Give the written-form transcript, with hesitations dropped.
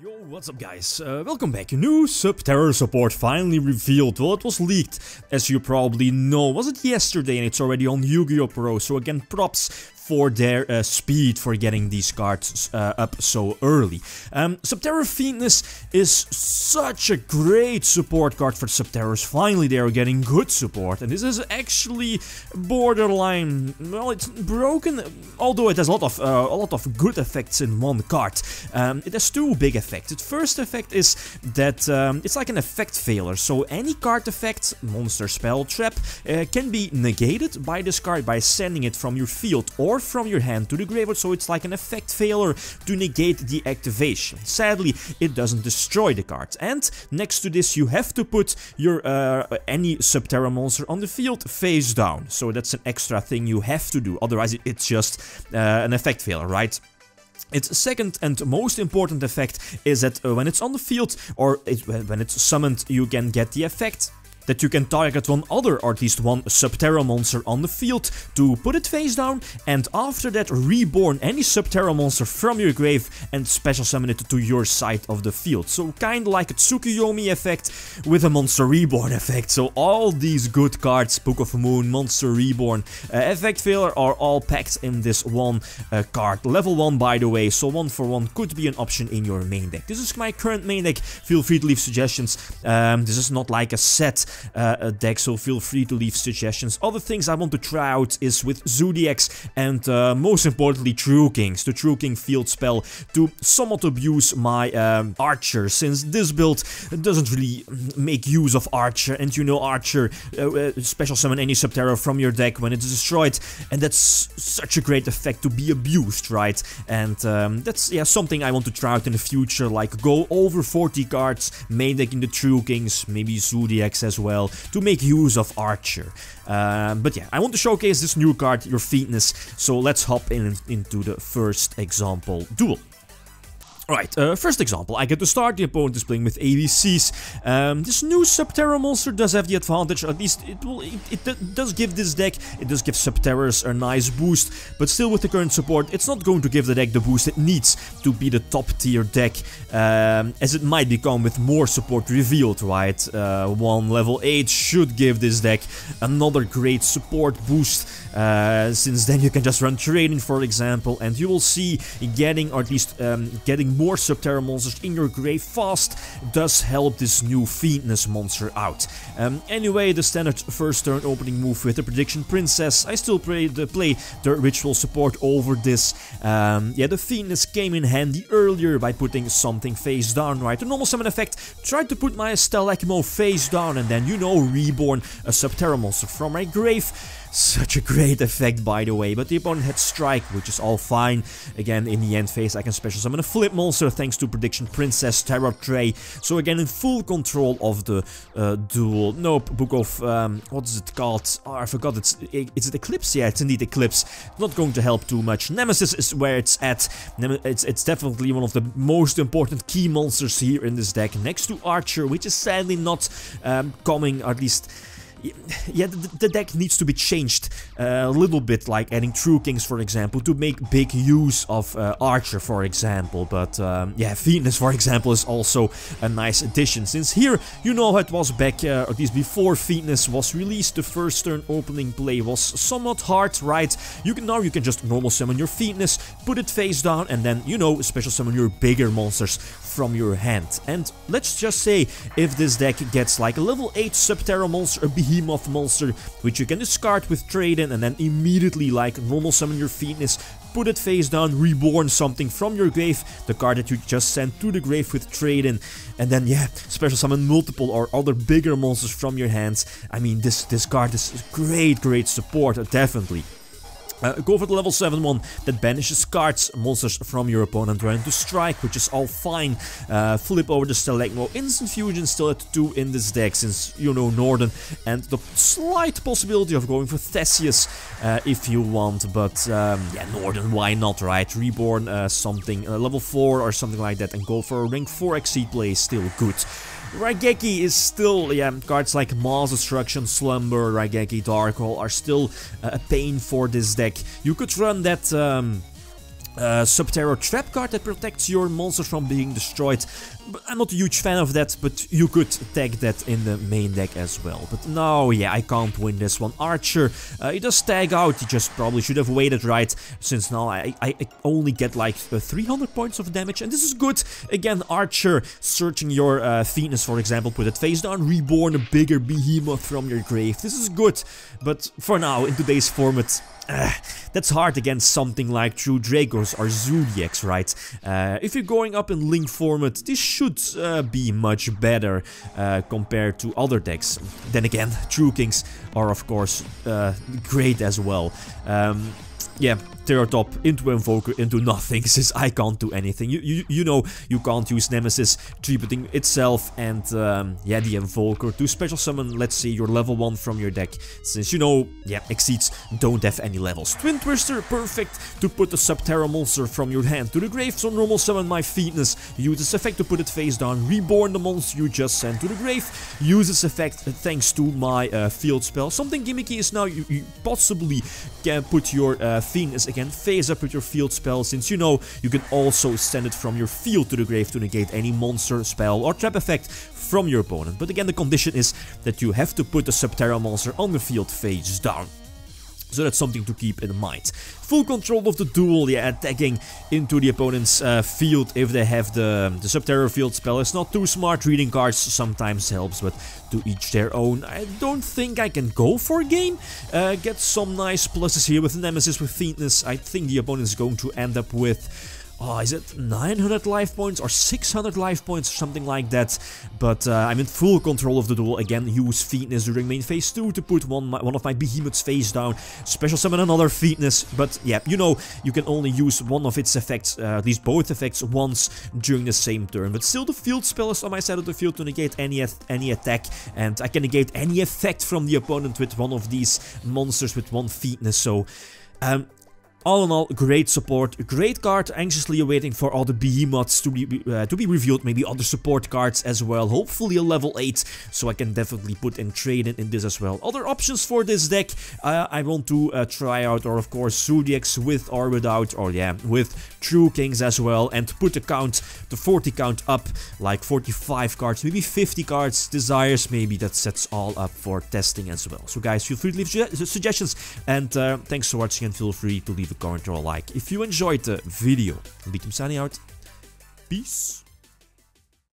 Yo, what's up guys? Welcome back. New Subterror support finally revealed. Well, it was leaked, as you probably know. Was it yesterday? And it's already on YgoPro. So again, props for their speed for getting these cards up so early. Subterror Fiendess is such a great support card for Subterrors. Finally, they are getting good support. And this is actually borderline, well, it's broken, although it has a lot of good effects in one card. It has two big effects. The first effect is that it's like an effect failure. So any card effect, monster, spell, trap, can be negated by this card by sending it from your field or from your hand to the graveyard. So it's like an effect failure to negate the activation. Sadly, it doesn't destroy the card. And next to this, you have to put your any Subterror monster on the field face down. So that's an extra thing you have to do. Otherwise, it's just an effect failure, right? Its second and most important effect is that when it's on the field or when it's summoned, you can get the effect that you can target one other or at least one Subterror monster on the field to put it face down, and after that reborn any Subterror monster from your grave and special summon it to your side of the field. So kind of like a Tsukuyomi effect with a Monster Reborn effect. So all these good cards, Book of Moon, Monster Reborn, Effect Failure, are all packed in this one card. Level 1 by the way, so 1 for 1 could be an option in your main deck. This is my current main deck, feel free to leave suggestions. This is not like a set a deck, so feel free to leave suggestions. Other things I want to try out is with Zodiacs and most importantly True Kings, the True King field spell to somewhat abuse my Archer, since this build doesn't really make use of Archer, and you know Archer special summon any Subterror from your deck when it's destroyed, and that's such a great effect to be abused, right? And that's something I want to try out in the future, like go over 40 cards, main deck in the True Kings, maybe Zodiacs as well, to make use of Archer. But yeah, I want to showcase this new card, your Fiendess, so let's hop into the first example duel. Alright, first example, I get to start, the opponent is playing with ABCs. This new Subterror monster does have the advantage, at least it does give this deck, it does give Subterrors a nice boost, but still with the current support, it's not going to give the deck the boost it needs to be the top tier deck, as it might become with more support revealed, right? One level 8 should give this deck another great support boost, since then you can just run Trading, for example, and you will see getting, or at least getting more Subterror monsters in your grave fast does help this new Fiendess monster out. Anyway, the standard first turn opening move with the Prediction Princess. I still play the ritual support over this. Yeah, the Fiendess came in handy earlier by putting something face down, right? The normal summon effect tried to put my Stalagmo face down and then, you know, reborn a Subterror monster from my grave. Such a great effect, by the way, but the opponent had Strike, which is all fine. Again, in the end phase, I can special summon a Flip monster thanks to Prediction Princess, Tarot Tray. So again, in full control of the duel. Nope, Book of, what is it called? Oh, I forgot, is it Eclipse? Yeah, it's indeed Eclipse. Not going to help too much. Nemesis is where it's at. It's definitely one of the most important key monsters here in this deck, next to Archer, which is sadly not coming, or at least... Yeah, the deck needs to be changed a little bit, like adding True Kings, for example, to make big use of Archer, for example. But yeah, Fiendess, for example, is also a nice addition, since here, you know how it was back, at least before Fiendess was released, the first turn opening play was somewhat hard, right? Now you can just normal summon your Fiendess, put it face down, and then, you know, special summon your bigger monsters from your hand. And let's just say, if this deck gets like a level 8 Subterror monster, a Behemoth monster, which you can discard with Trade-in, and then immediately like normal summon your Fiendess, put it face down, reborn something from your grave, the card that you just sent to the grave with Trade-in, and then yeah, special summon multiple or other bigger monsters from your hands. I mean, this card is great support, definitely. Go for the level 7 one that banishes cards, monsters from your opponent running to Strike, which is all fine. Flip over the Stalagmo. Instant Fusion still at 2 in this deck, since you know Northern, and the slight possibility of going for Theseus if you want, but yeah, Northern, why not, right? Reborn something, level 4 or something like that, and go for a rank 4 exceed play is still good. Raigeki is still, yeah, cards like Mass Destruction, Slumber, Raigeki, Dark Hole are still a pain for this deck. You could run that Subterror trap card that protects your monster from being destroyed. I'm not a huge fan of that, but you could tag that in the main deck as well. But no, yeah, I can't win this one. Archer, he does tag out. He just probably should have waited, right? Since now I only get like 300 points of damage, and this is good. Again, Archer, searching your Fiendess, for example, put it face down, reborn a bigger behemoth from your grave. This is good, but for now, in today's format, that's hard against something like True Dracos or Zodiacs, right? If you're going up in Link format, this should be much better compared to other decks. Then again, True Kings are of course great as well. Yeah, Terror Top into Invoker into nothing, since I can't do anything. You know you can't use Nemesis tributing itself and yeah, the Invoker to special summon, let's say, your level 1 from your deck, since you know, yeah, Exceeds don't have any levels. Twin Twister, perfect to put the Subterror monster from your hand to the grave, so normal summon my Fiendess, use this effect to put it face down, reborn the monster you just sent to the grave, use this effect thanks to my field spell. Something gimmicky is now you possibly can put your Fiendess again face up with your field spell, since you know you can also send it from your field to the grave to negate any monster, spell or trap effect from your opponent. But again, the condition is that you have to put the Subterror monster on the field face down. So that's something to keep in mind. Full control of the duel, yeah, attacking into the opponent's field if they have the Subterror field spell is not too smart. Reading cards sometimes helps, but to each their own. I don't think I can go for a game. Get some nice pluses here with Nemesis, with Fiendess. I think the opponent is going to end up with... oh, is it 900 life points or 600 life points or something like that? But I'm in full control of the duel. Again, use Fiendess during main phase 2 to put one of my behemoths face down. Special summon another Fiendess. But yeah, you know, you can only use one of its effects, at least both effects, once during the same turn. But still, the field spell is on my side of the field to negate any attack. And I can negate any effect from the opponent with one of these monsters with one Fiendess. So... all in all, great support, great card, anxiously awaiting for all the behemoths to be revealed, maybe other support cards as well, hopefully a level 8, so I can definitely put in trade in this as well. Other options for this deck, I want to try out, or of course, Zodiacs with or without, or yeah, with True Kings as well, and put the count, the 40 count up, like 45 cards, maybe 50 cards, desires, maybe that sets all up for testing as well. So guys, feel free to leave suggestions, and thanks for watching, and feel free to leave a comment or a like if you enjoyed the video. Lithium signing out. Peace.